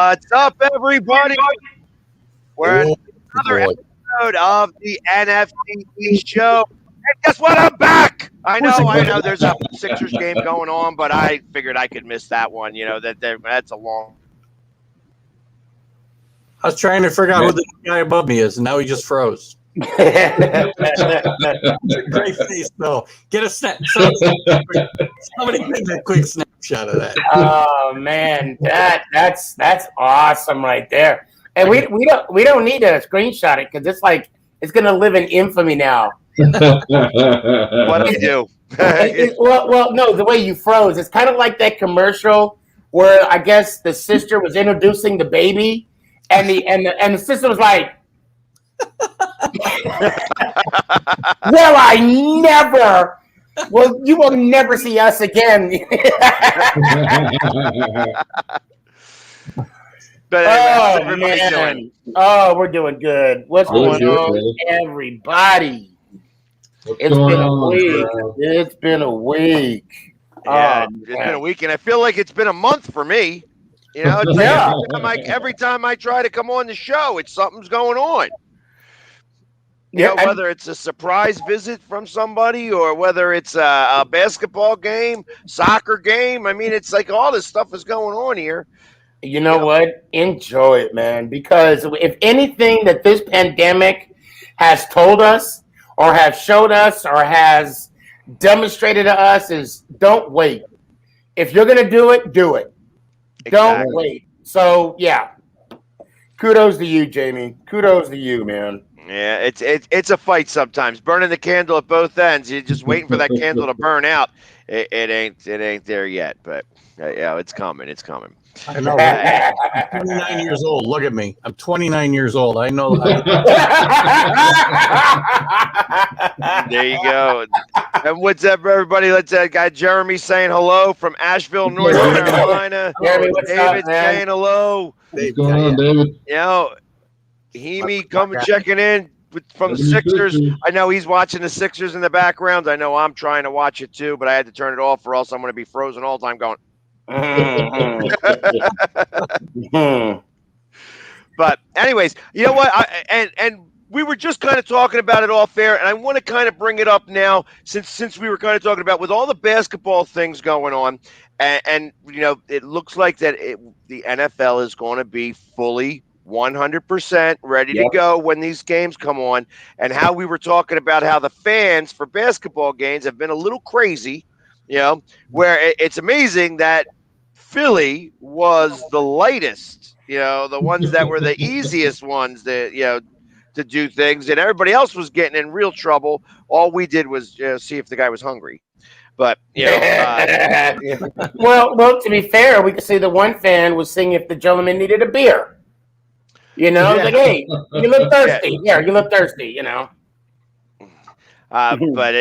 What's up, everybody? We're in another episode of the NFC show. And guess what? I'm back. I know. There's a Sixers game going on, but I figured I could miss that one. You know that's a long. I was trying to figure out who the guy above me is, and now he just froze. Great face, though. Get a snap. Somebody take a quick snapshot of that. Oh man, that's awesome right there. And we don't need to screenshot it because it's gonna live in infamy now. What do you do? Well, no, the way you froze. It's kind of like that commercial where I guess the sister was introducing the baby, and the sister was like, "Well, you will never see us again." But oh man! Oh, we're doing good. What's going on, everybody? It's been a week. It's been a week. Yeah, it's been a week, and I feel like it's been a month for me. You know, it's like every time I try to come on the show, something's going on. Whether it's a surprise visit from somebody or whether it's a basketball game, soccer game. I mean, it's like all this stuff is going on here. You know what? Enjoy it, man. Because if anything that this pandemic has told us or has showed us or has demonstrated to us is don't wait. If you're going to do it, do it. Exactly. Don't wait. So, yeah. Kudos to you, Jamie. Kudos to you, man. Yeah, it's a fight sometimes. Burning the candle at both ends. You're just waiting for that candle to burn out. It ain't there yet, but it's coming. It's coming. I know. I'm 29 years old. Look at me. I'm 29 years old. I know. There you go. And what's up, everybody? Let's got Jeremy saying hello from Asheville, North Carolina. Jeremy, what's David up, man? saying hello. What's going on, David? Hemi coming checking in from the Sixers. I know he's watching the Sixers in the background. I know I'm trying to watch it too, but I had to turn it off or else I'm going to be frozen all the time going. But anyways, you know what? And we were just kind of talking about it off air, and I want to kind of bring it up now since we were kind of talking about with all the basketball things going on, and you know, it looks like that the NFL is going to be fully 100% ready to go when these games come on, and how we were talking about how the fans for basketball games have been a little crazy, you know, where it's amazing that Philly was the lightest, you know, the ones that were the easiest ones that, you know, to do things, and everybody else was getting in real trouble. All we did was see if the guy was hungry. But, you know, well, to be fair, we could see the one fan was seeing if the gentleman needed a beer. You know, like, hey, you look thirsty. Yeah, you look thirsty. You know. But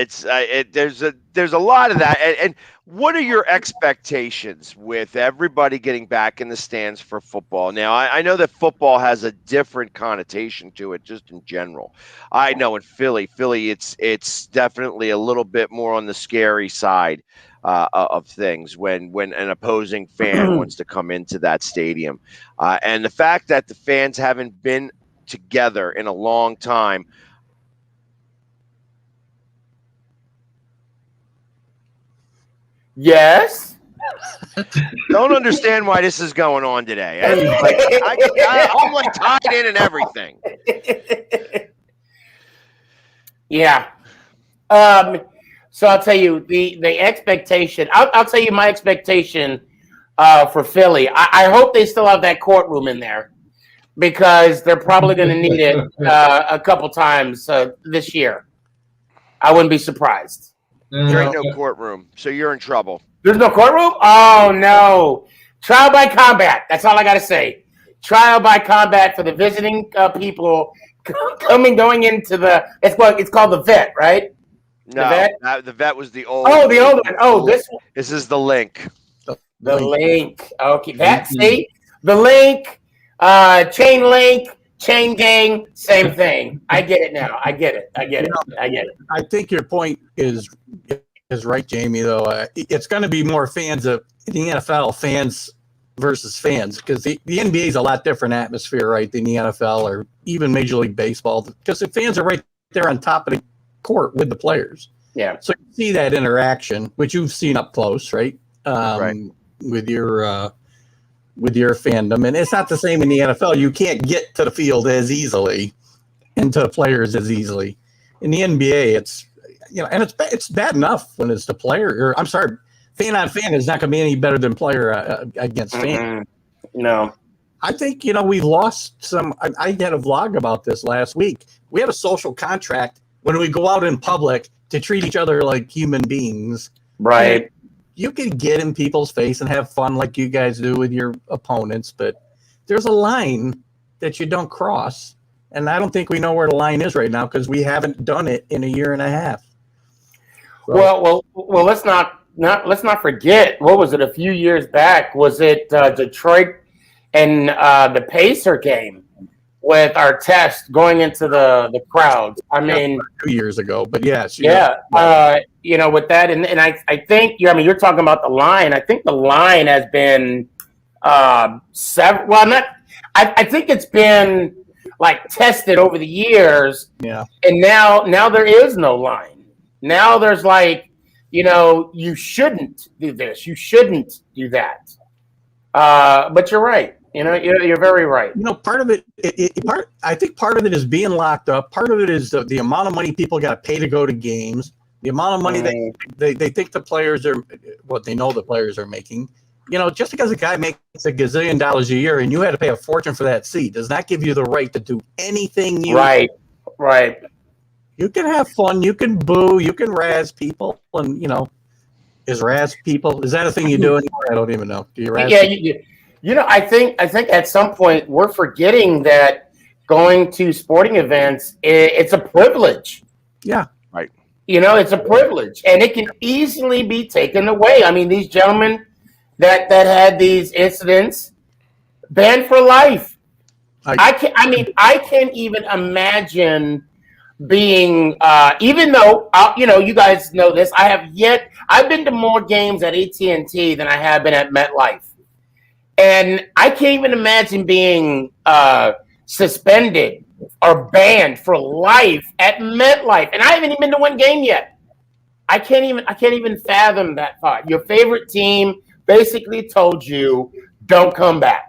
there's a lot of that. And what are your expectations with everybody getting back in the stands for football? Now, I know that football has a different connotation to it, just in general. I know in Philly, it's definitely a little bit more on the scary side of things when an opposing fan wants to come into that stadium. And the fact that the fans haven't been together in a long time. Yes. Don't understand why this is going on today. I'm like tied in and everything. Yeah. So I'll tell you the expectation. I'll tell you my expectation for Philly. I hope they still have that courtroom in there because they're probably going to need it a couple times this year. I wouldn't be surprised. There ain't no courtroom, so you're in trouble. There's no courtroom? Oh, no. Trial by combat. That's all I got to say. Trial by combat for the visiting people going into the – it's called the vet, right? No, the vet was the old. Oh, the old one. Oh, this is the link. The link. Okay, see the link, chain link, chain gang, same thing. I get it now. I get it. I think your point is right, Jamie. Though it's going to be more fans of the NFL fans versus fans, because the NBA is a lot different atmosphere, right, than the NFL or even Major League Baseball, because the fans are right there on top of the court with the players. Yeah. So you see that interaction, which you've seen up close, right? Right. With your fandom, and it's not the same in the NFL. You can't get to the field as easily and to the players as easily. In the NBA, it's and it's bad enough when it's the player. Or I'm sorry, fan on fan is not going to be any better than player against fan. No. I think we've lost some. I had a vlog about this last week. We have a social contract when we go out in public to treat each other like human beings. Right. You can get in people's face and have fun like you guys do with your opponents, but there's a line that you don't cross. And I don't think we know where the line is right now because we haven't done it in a year and a half. So. Well, let's not forget, what was it a few years back? Was it Detroit and the Pacer game with our test going into the crowds? I mean, 2 years ago, but yes. Yeah. With that, and I think you're talking about the line. I think the line has been I think it's been like tested over the years. Yeah. And now there is no line. Now there's like, you shouldn't do this. You shouldn't do that. But you're right. You're very right. Part of it, I think part of it is being locked up. Part of it is the amount of money people got to pay to go to games. The amount of money they think the players are, what they know the players are making. Just because a guy makes $1 gazillion a year and you had to pay a fortune for that seat does not give you the right to do anything you Right. You can have fun, you can boo, you can razz people, and is that a thing you do anymore? I don't even know. Do you razz people? I think at some point we're forgetting that going to sporting events, it's a privilege. Yeah. Right. It's a privilege, and it can easily be taken away. I mean, these gentlemen that had these incidents, banned for life. I can't even imagine being, even though, you guys know this, I've been to more games at AT&T than I have been at MetLife. And I can't even imagine being suspended or banned for life at MetLife. And I haven't even been to one game yet. I can't even fathom that thought. Your favorite team basically told you, don't come back.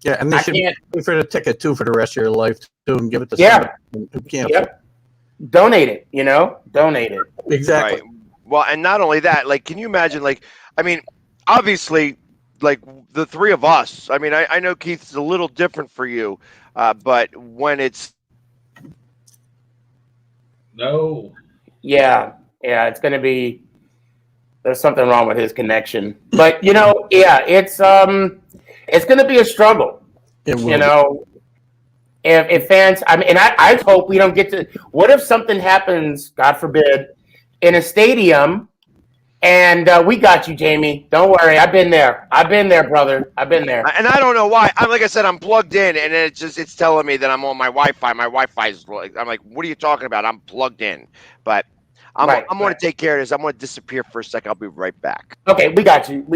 Yeah, and they should pay for the ticket too for the rest of your life too, and give it to somebody who can't. Yep. Donate it. Donate it. Exactly. Right. Well, and not only that, like, can you imagine? Like, I mean, obviously, like the three of us. I mean, I know Keith's a little different for you, but when it's it's going to be. There's something wrong with his connection, but it's going to be a struggle. It will. If fans, I hope we don't get to. What if something happens, God forbid, in a stadium, and we got you, Jamie. Don't worry, I've been there, brother. I've been there. And I don't know why. Like I said, I'm plugged in, and it's telling me that I'm on my Wi-Fi. My Wi-Fi's like, I'm like, what are you talking about? I'm plugged in, but. I'm going to take care of this. I'm going to disappear for a second. I'll be right back. Okay, we got you.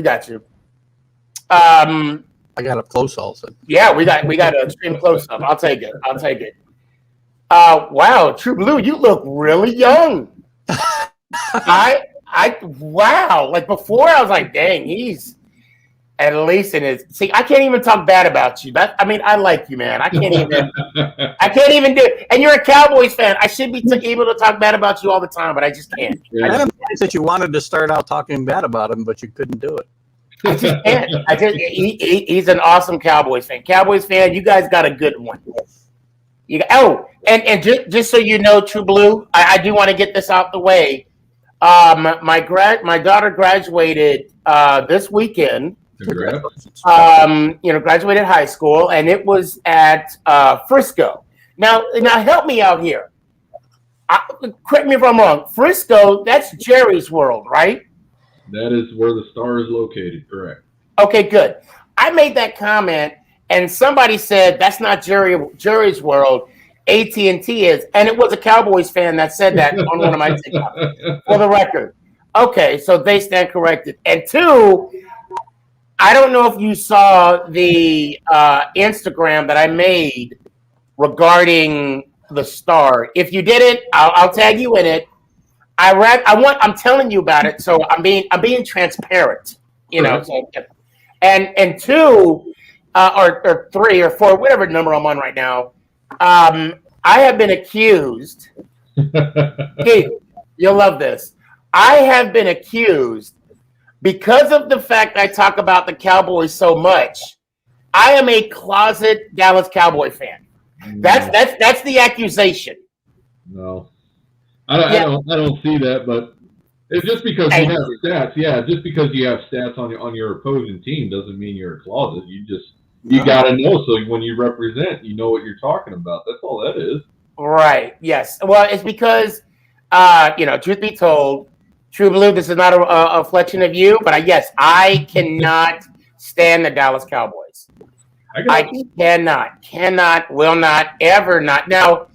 I got up close also. Yeah, we got an extreme close up. I'll take it. Wow, True Blue, you look really young. Wow. Like before, I was like, dang, he's at least in his. See, I can't even talk bad about you. I like you, man. I can't even do it. And you're a Cowboys fan. I should be able to talk bad about you all the time, but I just can't. Yeah. I noticed that you wanted to start out talking bad about him, but you couldn't do it. I just can't. He's an awesome Cowboys fan. Cowboys fan, you guys got a good one. And just so you know, True Blue, I do want to get this out the way. My daughter graduated this weekend. Graduated high school, and it was at Frisco. Now help me out here. Correct me if I'm wrong. Frisco, that's Jerry's World, right? That is where the star is located, correct. Okay, good. I made that comment, and somebody said that's not Jerry's World. AT&T is, and it was a Cowboys fan that said that on one of my TikToks. For the record. Okay, so they stand corrected. And two, I don't know if you saw the Instagram that I made regarding the Star. If you didn't, I'll tag you in it. I'm telling you about it, so I'm being transparent. You know, so, and two, or three or four, whatever number I'm on right now. I have been accused. Keith, you'll love this. I have been accused because of the fact I talk about the Cowboys so much. I am a closet Dallas Cowboy fan. That's the accusation. No, I don't see that, but it's just because you have stats. Yeah, just because you have stats on your opposing team doesn't mean you're a closet. You got to know. So when you represent, you know what you're talking about. That's all that is. Right. Yes. Well, it's because, truth be told, True Blue, this is not a reflection of you, but yes, I cannot stand the Dallas Cowboys. I cannot, will not, ever not. Now,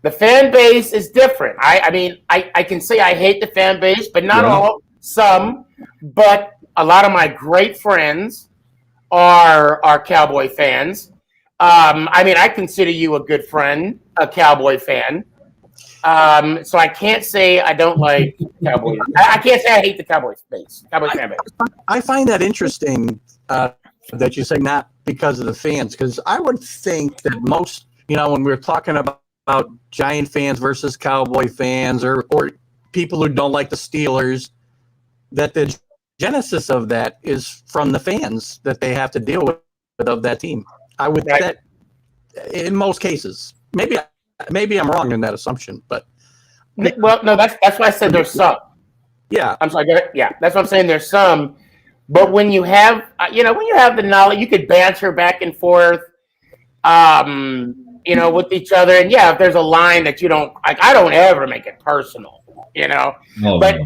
the fan base is different. I mean, I can say I hate the fan base, but not all. Some, but a lot of my great friends are Cowboy fans. I mean, I consider you a good friend, a Cowboy fan. So I can't say I don't like Cowboys. I can't say I hate the Cowboy fan base. I find that interesting that you say not because of the fans, because I would think that most, when we're talking about Giant fans versus Cowboy fans or people who don't like the Steelers, that the genesis of that is from the fans that they have to deal with of that team. I would think that in most cases. Maybe I'm wrong in that assumption, but well, no, that's why I said there's some. Yeah, I'm sorry. Yeah, that's what I'm saying. There's some, but when you have, when you have the knowledge, you could banter back and forth, with each other. And yeah, if there's a line that you don't like, I don't ever make it personal, But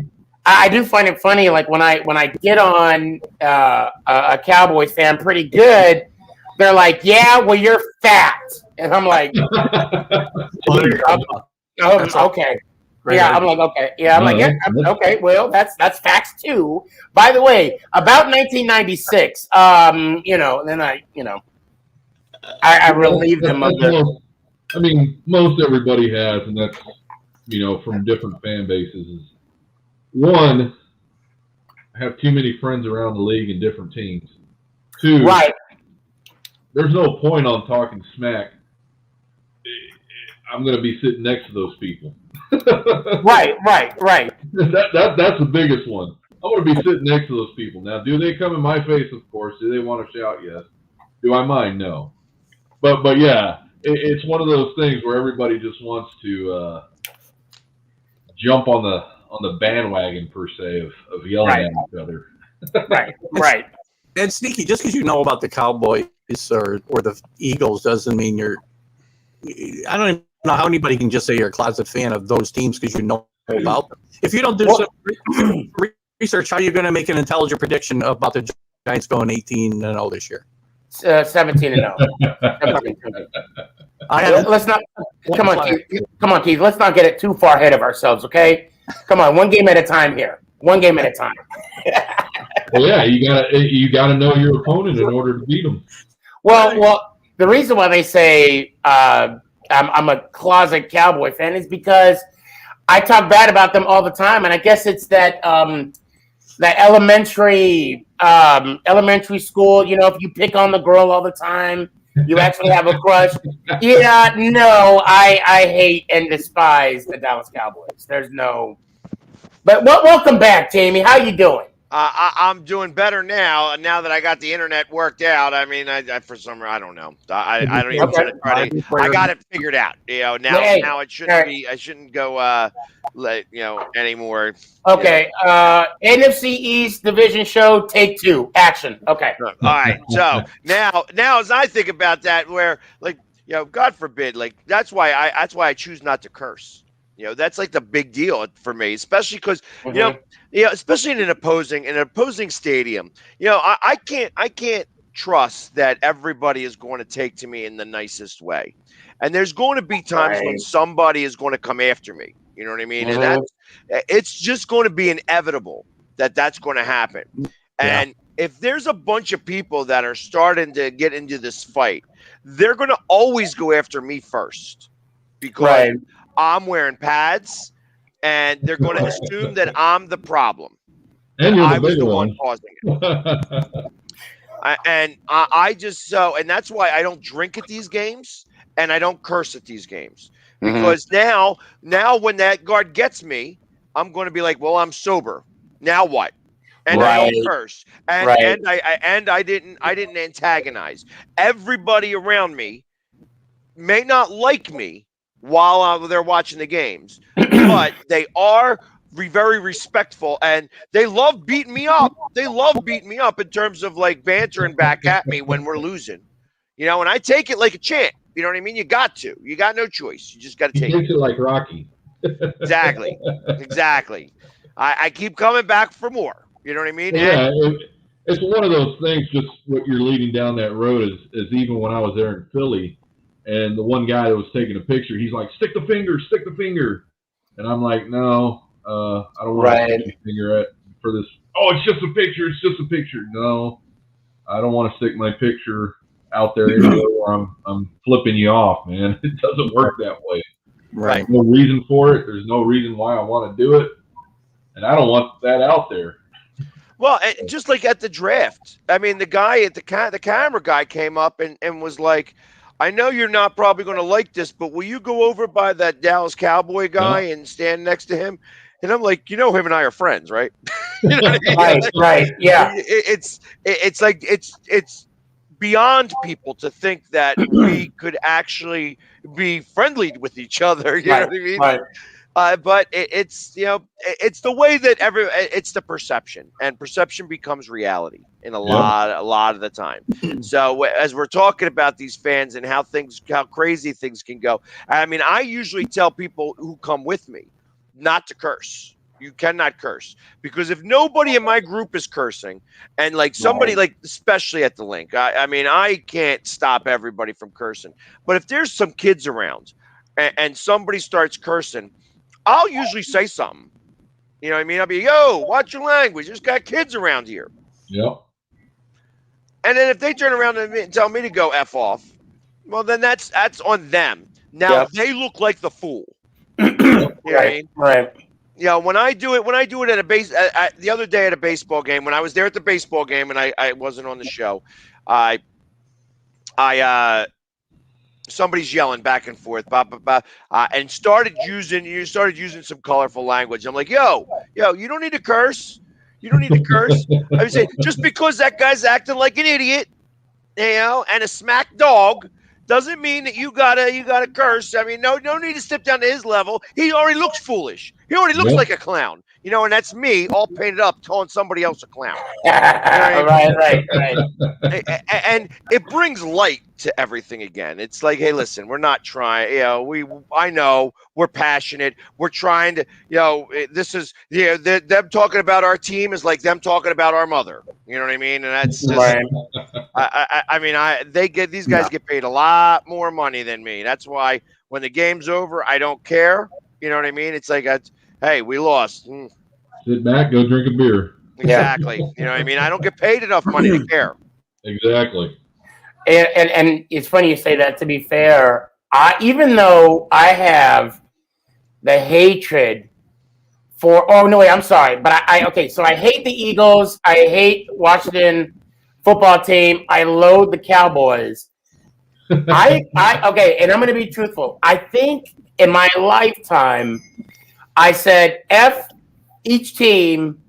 I do find it funny, like when I get on a Cowboys fan pretty good, they're like, "Yeah, well, you're fat," and I'm like, "Okay." Yeah, I'm like, okay. Yeah, I'm like, yeah, okay. Well, that's facts too. By the way, about 1996, then I relieved them of the. I mean, most everybody has, and that's from different fan bases. Is one, have too many friends around the league and different teams. Two, right. There's no point on talking smack. I'm going to be sitting next to those people. Right. That's the biggest one. I want to be sitting next to those people. Now, do they come in my face? Of course. Do they want to shout? Yes. Do I mind? No. But yeah, it's one of those things where everybody just wants to jump on the bandwagon per se of yelling at each other. Right. And Sneaky, just because you know about the Cowboys or the Eagles doesn't mean you're. I don't even know how anybody can just say you're a closet fan of those teams because you know about them. If you don't do some research, how are you going to make an intelligent prediction about the Giants going 18-0 this year? 17-0. Let's not. Come on, Keith. Let's not get it too far ahead of ourselves, okay? Come on, one game at a time here. One game at a time. Well, yeah, you gotta know your opponent in order to beat them. Well, the reason why they say I'm a closet Cowboy fan is because I talk bad about them all the time, and I guess it's that that elementary school. If you pick on the girl all the time, you actually have a crush. Yeah, no, I hate and despise the Dallas Cowboys. There's no. But welcome back, Jamie. How you doing? I'm doing better now that I got the internet worked out. I mean, I for some reason, I don't know. I don't even try to. I got it figured out. Now it shouldn't be. I shouldn't go. Anymore. Okay. NFC East Division show. Take 2. Action. Okay. All right. So now as I think about that, where God forbid, that's why I choose not to curse. That's like the big deal for me, especially because especially in an opposing stadium. I can't trust that everybody is going to take to me in the nicest way, and there's going to be times when somebody is going to come after me. You know what I mean? And it's just going to be inevitable that that's going to happen. And if there's a bunch of people that are starting to get into this fight, they're going to always go after me first because Right. I'm wearing pads, and they're going to assume that I'm the problem. And you're I the was bigger the one one. causing it. I just and that's why I don't drink at these games and I don't curse at these games because now when that guard gets me, I'm going to be like, well, I'm sober. Now what? And I Right. don't curse, and Right. I didn't antagonize. Everybody around me may not like me while they're watching the games, but they are very respectful and they love beating me up. They love beating me up in terms of like bantering back at me when we're losing, and I take it like a champ. You know what I mean? You got to. You got no choice. You just got to He take takes it like Rocky. Exactly. Exactly. I keep coming back for more. You know what I mean? Yeah, it's one of those things. Just what you're leading down that road is even when I was there in Philly, and the one guy that was taking a picture, he's like, stick the finger," and I'm like, no, I don't want to stick my finger for this. Oh, it's just a picture. It's just a picture. No, I don't want to stick my picture out there anywhere where I'm flipping you off, man. It doesn't work that way. Right. There's no reason for it. There's no reason why I want to do it, and I don't want that out there. Well, just like at the draft, I mean, the guy at the camera guy came up and was like, "I know you're not probably going to like this, but will you go over by that Dallas Cowboy guy and stand next to him?" And I'm like, him and I are friends, right? You know what I mean? Right. Right. Yeah. It's like it's beyond people to think that we could actually be friendly with each other. You know what I mean? Right. But it's it's the way that it's the perception, and perception becomes reality in a lot of the time. So as we're talking about these fans and how crazy things can go, I mean, I usually tell people who come with me not to curse. You cannot curse because if nobody in my group is cursing, and like somebody like especially at the link, I mean, I can't stop everybody from cursing. But if there's some kids around and somebody starts cursing, I'll usually say something. You know what I mean? I'll be, yo, watch your language. There's got kids around here. Yep. And then if they turn around and tell me to go F off, well, then that's on them. Now they look like the fool. You know what I mean? Right. When I do it at the other day at a baseball game, when I was there at the baseball game and I wasn't on the show, somebody's yelling back and forth, and started using some colorful language. I'm like, yo, you don't need to curse. You don't need to curse. I would say just because that guy's acting like an idiot, and a smack dog, doesn't mean that you gotta curse. I mean, no need to step down to his level. He already looks foolish. He already looks like a clown. And that's me all painted up calling somebody else a clown. Right. And it brings light to everything again. It's like, hey, listen, we're not trying. I know we're passionate. We're trying to. This is them talking about our team is like them talking about our mother. You know what I mean? And that's just. I mean, these guys get paid a lot more money than me. That's why when the game's over, I don't care. You know what I mean? It's like, hey, we lost. Sit back, go drink a beer. Exactly. You know what I mean? I don't get paid enough money to care. Exactly. And it's funny you say that. To be fair, even though I have the hatred for, I'm sorry, but so I hate the Eagles. I hate Washington football team. I loathe the Cowboys. And I'm going to be truthful. I think in my lifetime, I said F each team.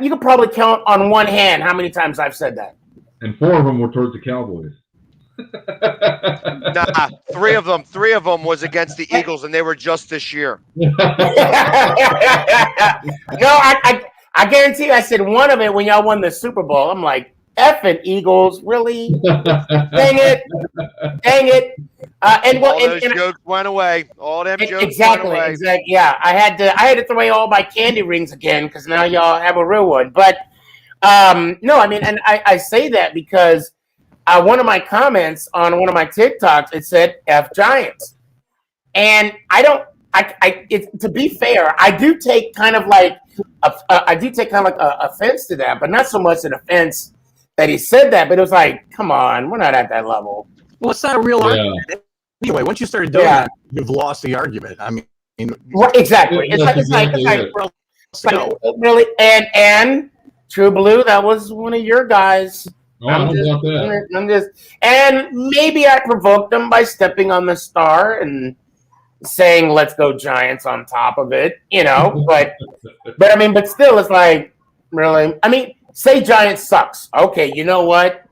You could probably count on one hand how many times I've said that. And 4 of them were towards the Cowboys. Nah, 3 of them was against the Eagles, and they were just this year. No, I guarantee you, I said one of it when y'all won the Super Bowl. I'm like, effing Eagles, really? Dang it. All those jokes went away. All them jokes went away. Exactly. Yeah, I had to throw away all my candy rings again because now y'all have a real one. But no, I mean, and I say that because one of my comments on one of my TikToks, it said F Giants. And I don't To be fair, I do take kind of like offense to that, but not so much an offense that he said that, but it was like, come on, we're not at that level. Well, it's not a real argument. Anyway, once you started doing that, you've lost the argument. I mean, right, exactly. It's like really, and True Blue, that was one of your guys. I'm just, and maybe I provoked him by stepping on the star and saying "Let's go Giants" on top of it, but I mean, but still, it's like, really. I mean, say Giants sucks. Okay, you know what?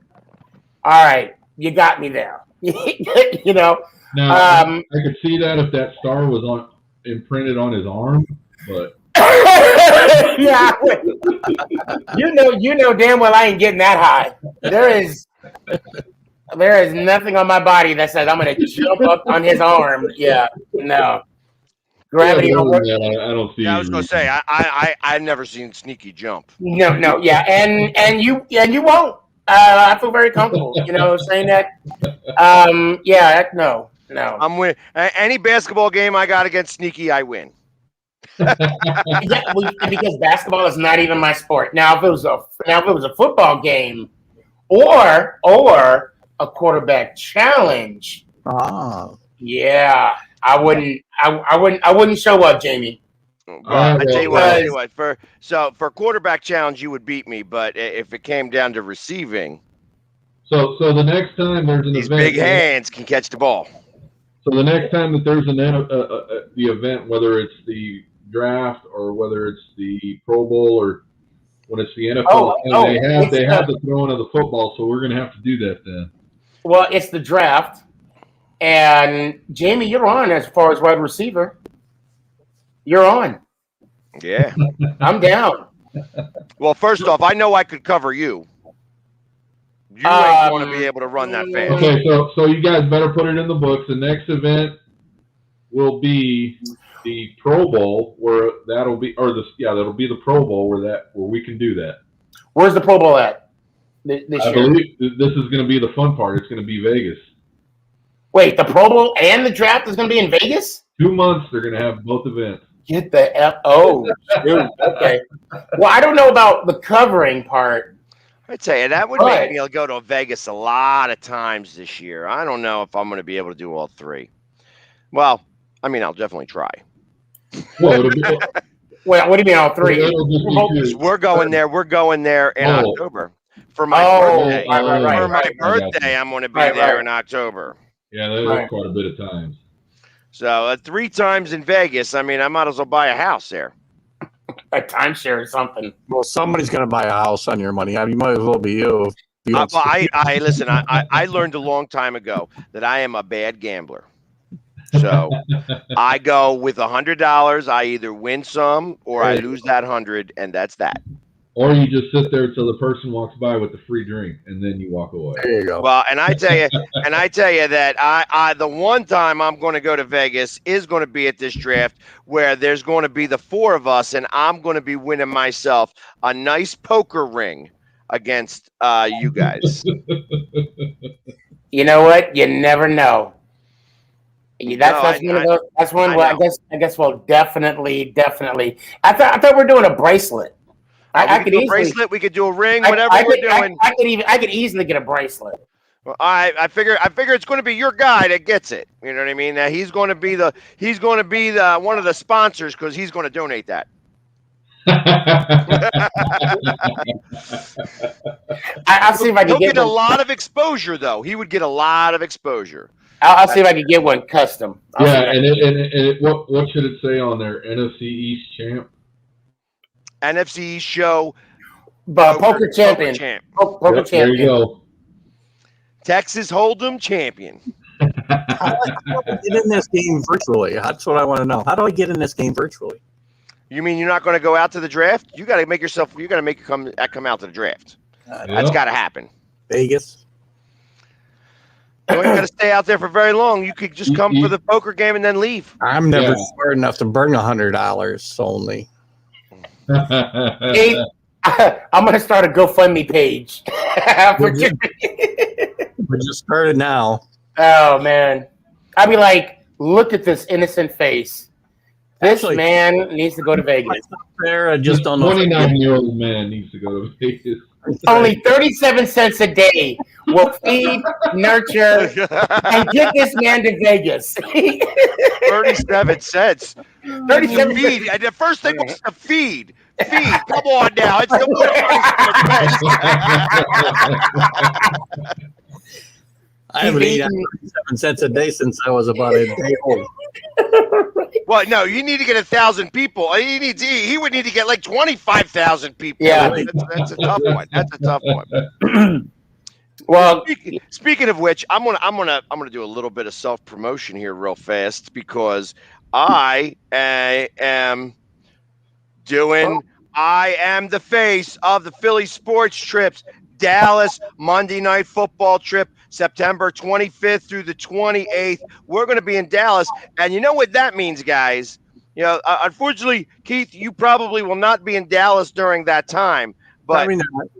All right, you got me there. Now, I could see that if that star was imprinted on his arm, but yeah, you know damn well I ain't getting that high. There is nothing on my body that says I'm going to jump up on his arm. Yeah, no. Gravity. I don't see. Yeah, I was going to say I've never seen Sneaky jump. No, yeah, and you won't. I feel very comfortable, saying that. No. I'm win. Any basketball game I got against Sneaky, I win. Because basketball is not even my sport. Now, if it was a football game, or a quarterback challenge, yeah, I wouldn't show up, Jamie. Well, I tell you what. For quarterback challenge, you would beat me, but if it came down to receiving, so the next time there's an these event, big hands can catch the ball. So the next time that there's the event, whether it's the draft or whether it's the Pro Bowl or when it's the NFL, they have the throwing of the football. So we're going to have to do that then. Well, it's the draft, and Jamie, you're on as far as wide receiver. You're on. Yeah, I'm down. Well, first off, I know I could cover you. You ain't going to be able to run that fast. Okay, so you guys better put it in the books. The next event will be the Pro Bowl, where that'll be the Pro Bowl where we can do that. Where's the Pro Bowl at this year? I believe this is going to be the fun part. It's going to be Vegas. Wait, the Pro Bowl and the draft is going to be in Vegas? 2 months, they're going to have both events. Get the F. Oh, dude. Okay. Well, I don't know about the covering part. I'd tell you, that would make me go to Vegas a lot of times this year. I don't know if I'm going to be able to do all three. Well, I mean, I'll definitely try. Well, Wait, what do you mean all three? We're going there in October for my birthday. Right. For my birthday, I'm going to be there in October. Yeah, that is quite a bit of times. So 3 times in Vegas. I mean, I might as well buy a house there. A timeshare or something. Well, somebody's going to buy a house on your money. I mean, might as well be you. Listen. I learned a long time ago that I am a bad gambler. So I go with $100. I either win some or I lose that 100, and that's that. Or you just sit there till the person walks by with the free drink, and then you walk away. There you go. Well, and I tell you that I the one time I'm going to go to Vegas is going to be at this draft where there's going to be the 4 of us, and I'm going to be winning myself a nice poker ring against you guys. You know what? You never know. That's one. Well, I guess. Well, definitely. I thought we were doing a bracelet. I could do a bracelet. We could do a ring. Whatever we're doing. I could easily get a bracelet. Well, I figure it's going to be your guy that gets it. You know what I mean? Now he's going to be the one of the sponsors because he's going to donate that. I'll see if I can get a lot of exposure, though. He would get a lot of exposure. I'll see if I can get one custom. What should it say on there? NFC East champ. NFC East show. Poker champion. Poker champion. There you go. Texas Hold'em champion. How do I get in this game virtually? That's what I want to know. How do I get in this game virtually? You mean you're not going to go out to the draft? You got to make yourself. You got to make you come out to the draft. That's got to happen. Vegas. You ain't got to stay out there for very long. You could just come for the poker game and then leave. I'm never smart enough to burn $100 only. Hey, I'm going to start a GoFundMe page. We just started now. Oh, man. I'd be like, look at this innocent face. This man needs to go to Vegas. There, I just don't know. 29-year-old man needs to go to Vegas. Only 37 cents a day will feed, nurture, and get this man to Vegas. 37 cents. 37 feed. And the first thing was to feed. Feed. Come on now. It's the I haven't eaten 37 cents a day since I was about a day old. Well, no, you need to get 1,000 people. He would need to get like 25,000 people. Yeah. That's a tough one. That's a tough one. Well, speaking of which, I'm gonna do a little bit of self promotion here real fast because I am the face of the Philly sports trips. Dallas Monday Night Football trip, September 25th through the 28th. We're going to be in Dallas, and you know what that means, guys. You know, unfortunately, Keith, you probably will not be in Dallas during that time, but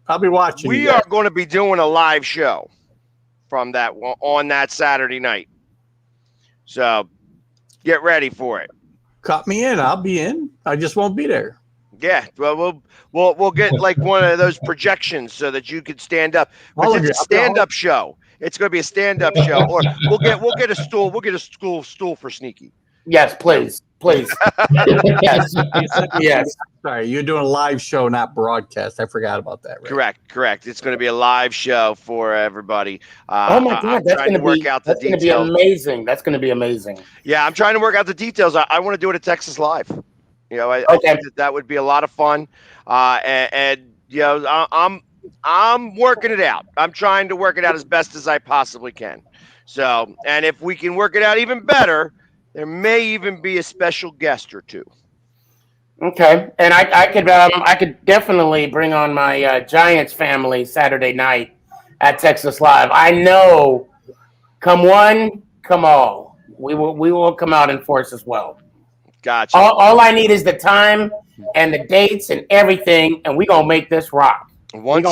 I'll be watching. We are going to be doing a live show from that on that Saturday night. So get ready for it. Cut me in. I'll be in. I just won't be there. Yeah, well, we'll get like one of those projections so that you could stand up. But it's a stand-up show. It's going to be a stand-up show, or we'll get a stool. We'll get a stool for Sneaky. Yes, please. Yes. Sorry, you're doing a live show, not broadcast. I forgot about that. Right? Correct. It's going to be a live show for everybody. Oh my God, that's going to work out the details. That's going to be amazing. That's going to be amazing. Yeah, I'm trying to work out the details. I want to do it at Texas Live. You know, I think that would be a lot of fun. And you know, I'm working it out. I'm trying to work it out as best as I possibly can. So, and if we can work it out even better, there may even be a special guest or two. Okay, and I could definitely bring on my Giants family Saturday night at Texas Live. I know, come one, come all. We will come out in force as well. Gotcha. All I need is the time and the dates and everything, and we're going to make this rock. Once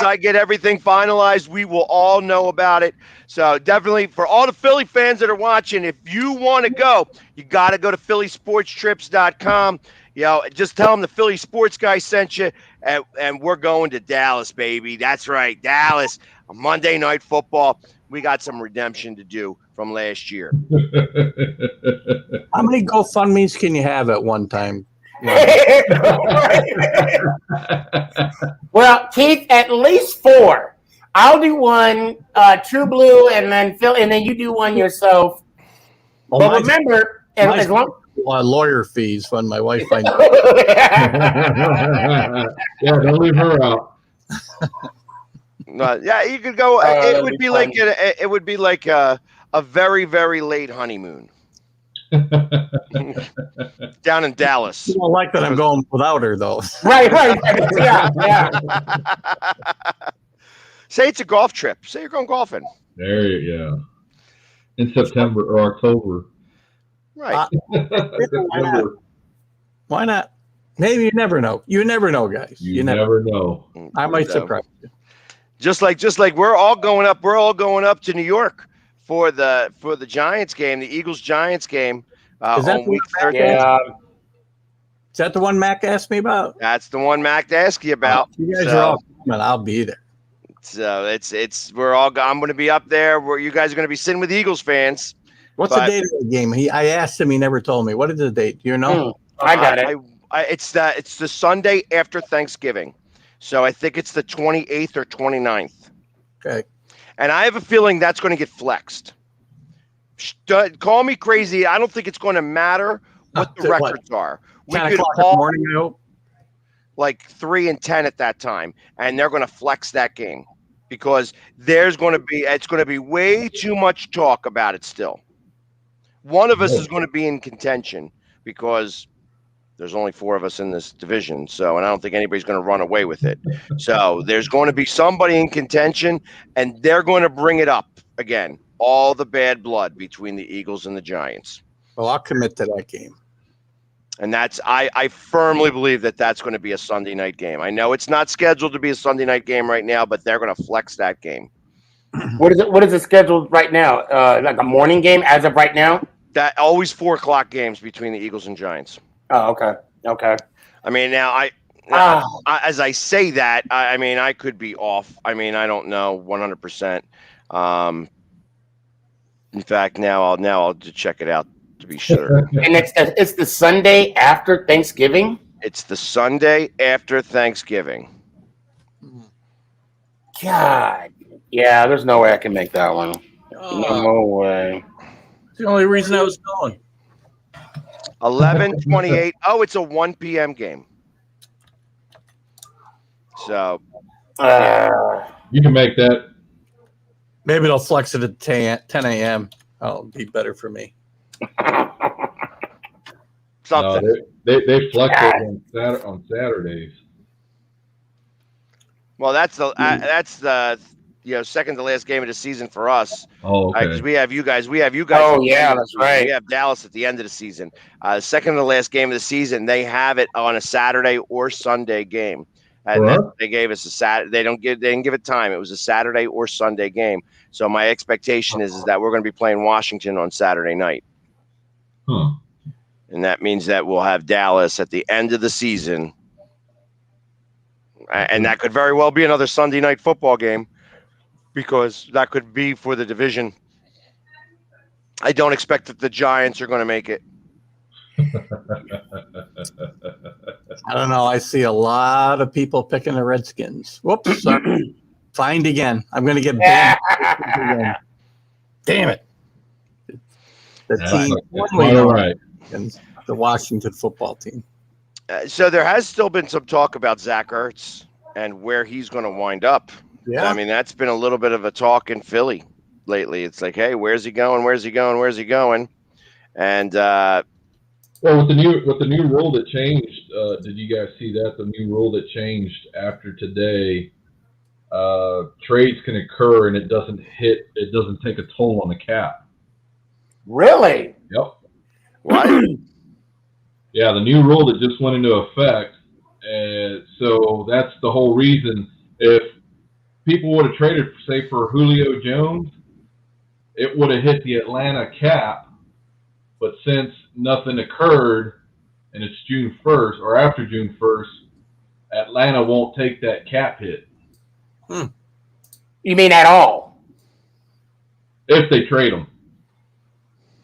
I get everything finalized, we will all know about it. So definitely for all the Philly fans that are watching, if you want to go, you got to go to phillysportstrips.com. You know, just tell them the Philly Sports Guy sent you, and we're going to Dallas, baby. That's right, Dallas. Monday Night Football. We got some redemption to do from last year. How many GoFundMes can you have at one time? Well, Keith, at least 4. I'll do one, True Blue, and then Phil, and then you do one yourself. Oh, but remember, as long lawyer fees when my wife finds out. Yeah, don't leave her out. Yeah, you could go. It would be like a very, very late honeymoon down in Dallas. You don't like that I'm going without her, though. Right. Yeah. Say it's a golf trip. Say you're going golfing. There you go. In September or October. Right. Why not? Maybe you never know. You never know, guys. You never know. I might surprise you. Just like we're all going up to New York for the Giants game, the Eagles Giants game. Is that on week 13. Yeah. Is that the one Mac asked me about? That's the one Mac asked you about. You guys are all coming. I'll be there. So I'm going to be up there where you guys are going to be sitting with Eagles fans. What's the date of the game? I asked him. He never told me. What is the date? Do you know? I got it. It's the Sunday after Thanksgiving. So I think it's the 28th or 29th. Okay. And I have a feeling that's going to get flexed. Call me crazy. I don't think it's going to matter what the records are. We could all morning, like 3-10 at that time, and they're going to flex that game because it's going to be way too much talk about it still. One of us is going to be in contention because there's only 4 of us in this division. And I don't think anybody's going to run away with it. So there's going to be somebody in contention, and they're going to bring it up again. All the bad blood between the Eagles and the Giants. Well, I'll commit to that game. And I firmly believe that's going to be a Sunday night game. I know it's not scheduled to be a Sunday night game right now, but they're going to flex that game. What is it scheduled right now? Like a morning game as of right now? That always 4 o'clock games between the Eagles and Giants. Oh, okay. I mean, now as I say that, I mean I could be off. I mean I don't know 100%. In fact, now I'll just check it out to be sure. And it's the Sunday after Thanksgiving. It's the Sunday after Thanksgiving. God, yeah. There's no way I can make that one. No way. It's the only reason I was going. 11:28. Oh, it's a 1 p.m. game. So You can make that. Maybe they'll flex it at 10 a.m. That'll be better for me. something. No, they flex it on Saturdays. Well, that's the second to last game of the season for us. Oh, okay. Because we have you guys. Oh, yeah, that's right. We have Dallas at the end of the season. Second to last game of the season, they have it on a Saturday or Sunday game. And they gave us a Saturday. They didn't give it time. It was a Saturday or Sunday game. So my expectation is that we're going to be playing Washington on Saturday night. Huh. And that means that we'll have Dallas at the end of the season. And that could very well be another Sunday night football game because that could be for the division. I don't expect that the Giants are going to make it. I don't know. I see a lot of people picking the Redskins. Whoops. Sorry. Fined again. I'm going to get banned. Damn it. The team. All right. The Washington football team. So there has still been some talk about Zach Ertz and where he's going to wind up. Yeah. I mean, that's been a little bit of a talk in Philly lately. It's like, hey, where's he going? Where's he going? Where's he going? And well, with the new rule that changed, did you guys see that? The new rule that changed after today, trades can occur and it doesn't take a toll on the cap. Really? Yep. what? Yeah, the new rule that just went into effect. So that's the whole reason. If people would have traded, say, for Julio Jones, it would have hit the Atlanta cap. But since nothing occurred and it's June 1st or after June 1st, Atlanta won't take that cap hit. You mean at all? If they trade them.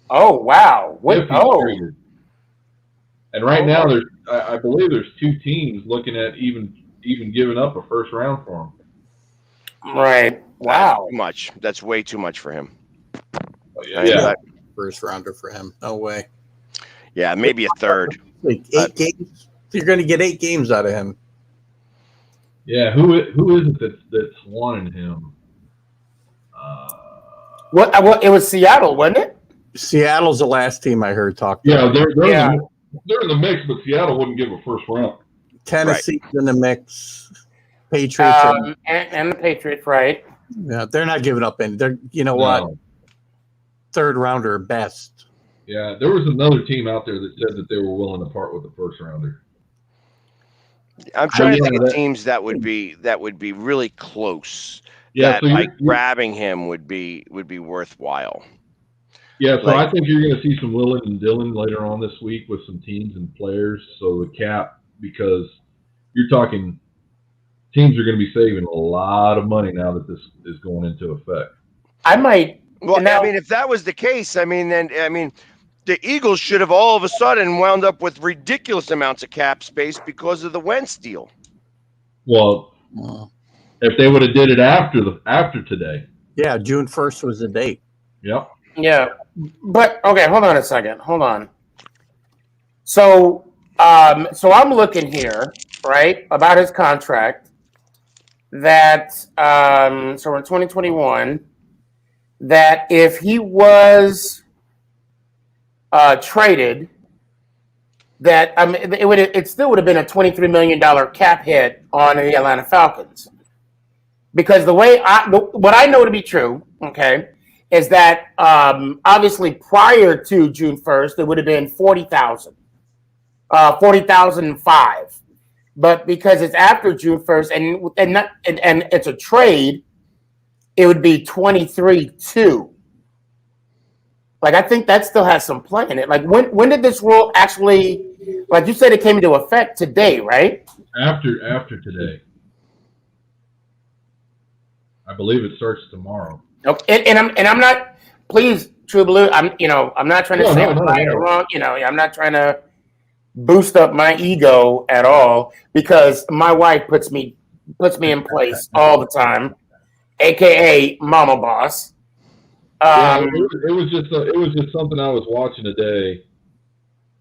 Oh, wow. Traded. And right now, I believe there's 2 teams looking at even giving up a first round for him. Right. Wow. Too much. That's way too much for him. Oh, yeah. First rounder for him. No way. Yeah, maybe a third. Like 8 games. You're going to get 8 games out of him. Yeah. Who is it that's wanting him? What? It was Seattle, wasn't it? Seattle's the last team I heard talk. Yeah, they're in the mix, but Seattle wouldn't give a first round. Tennessee's in the mix. Patriots and the Patriots, right? Yeah, they're not giving up any. They're what? Third rounder best. Yeah, there was another team out there that said that they were willing to part with the first rounder. I'm trying to think of teams that would be really close. Yeah, that grabbing him would be worthwhile. Yeah, so I think you're going to see some willing and Dylan later on this week with some teams and players. So the cap, because you're talking teams are going to be saving a lot of money now that this is going into effect. I might. Well, I mean, if that was the case, the Eagles should have all of a sudden wound up with ridiculous amounts of cap space because of the Wentz deal. Well, if they would have did it after today. Yeah, June 1st was the date. Yep. Yeah, but okay, hold on a second. Hold on. So I'm looking here, right, about his contract. That so in 2021, that if he was traded, that it still would have been a $23 million cap hit on the Atlanta Falcons, because the way what I know to be true, okay, is that obviously prior to June 1st, it would have been 40,000, 40,005. But because it's after June 1st and it's a trade, it would be 23.2. Like, I think that still has some play in it. Like, when did this rule actually, like you said, it came into effect today, right? After today. I believe it starts tomorrow. Okay, and I'm not, please, True Blue, I'm not trying to say I'm right or wrong. I'm not trying to boost up my ego at all, because my wife puts me in place all the time, aka Mama Boss. Yeah, it was just something I was watching today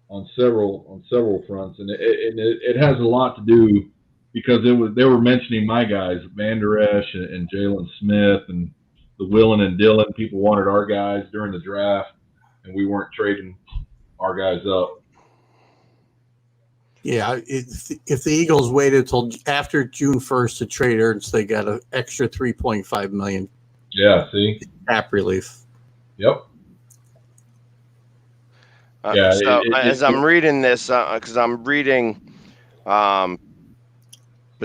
on several fronts, and it has a lot to do because they were mentioning my guys, Van Der Esch and Jalen Smith and the Willen and Dillon. People wanted our guys during the draft, and we weren't trading our guys up. Yeah, if the Eagles waited till after June 1st to trade Ertz, they got an extra $3.5 million. Yeah, see, cap relief. Yep. Yeah. So as I'm reading this, because I'm reading, but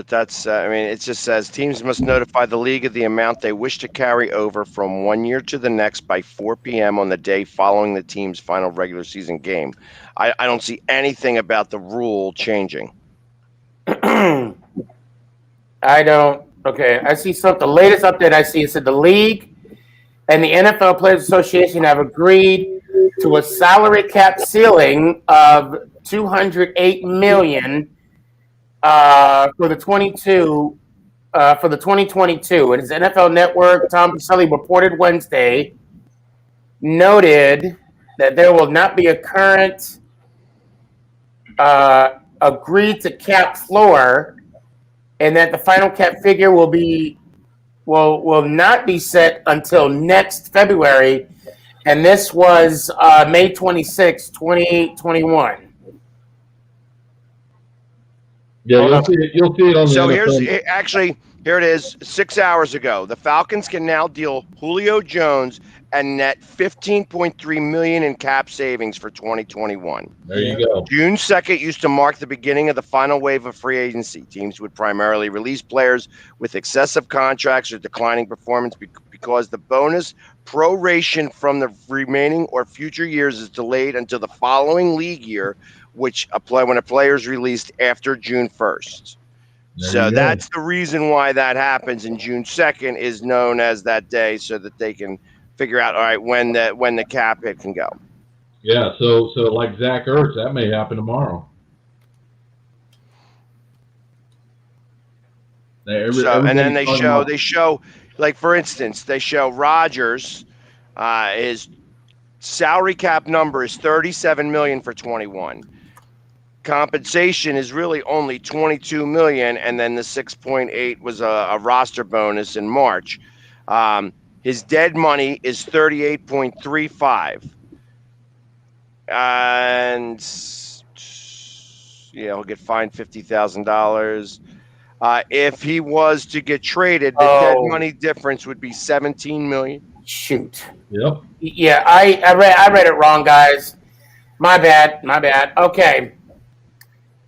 that's it just says teams must notify the league of the amount they wish to carry over from 1 year to the next by 4 p.m. on the day following the team's final regular season game. I don't see anything about the rule changing. I don't. Okay, I see something. The latest update I see is that the league and the NFL Players Association have agreed to a salary cap ceiling of $208 million for the 2022. And his NFL Network, Tom Pelissero, reported Wednesday, noted that there will not be a current agreed to cap floor, and that the final cap figure will not be set until next February, and this was May 26, 2021. Yeah, you'll see it on the So NFL. Here it is. 6 hours ago, the Falcons can now deal Julio Jones and net $15.3 million in cap savings for 2021. There you go. June 2nd used to mark the beginning of the final wave of free agency. Teams would primarily release players with excessive contracts or declining performance because the bonus proration from the remaining or future years is delayed until the following league year, when a player is released after June 1st. So that's the reason why that happens, and June 2nd is known as that day so that they can figure out, all right, when the cap hit can go. Yeah, so like Zach Ertz, that may happen tomorrow. And then they show, like, for instance, they show Rodgers, his salary cap number is $37 million for 21. Compensation is really only $22 million, and then the 6.8 was a roster bonus in March. His dead money is 38.35, and he'll get fined $50,000. If he was to get traded, the dead money difference would be $17 million. Shoot. Yep. Yeah, I read it wrong, guys. My bad. Okay.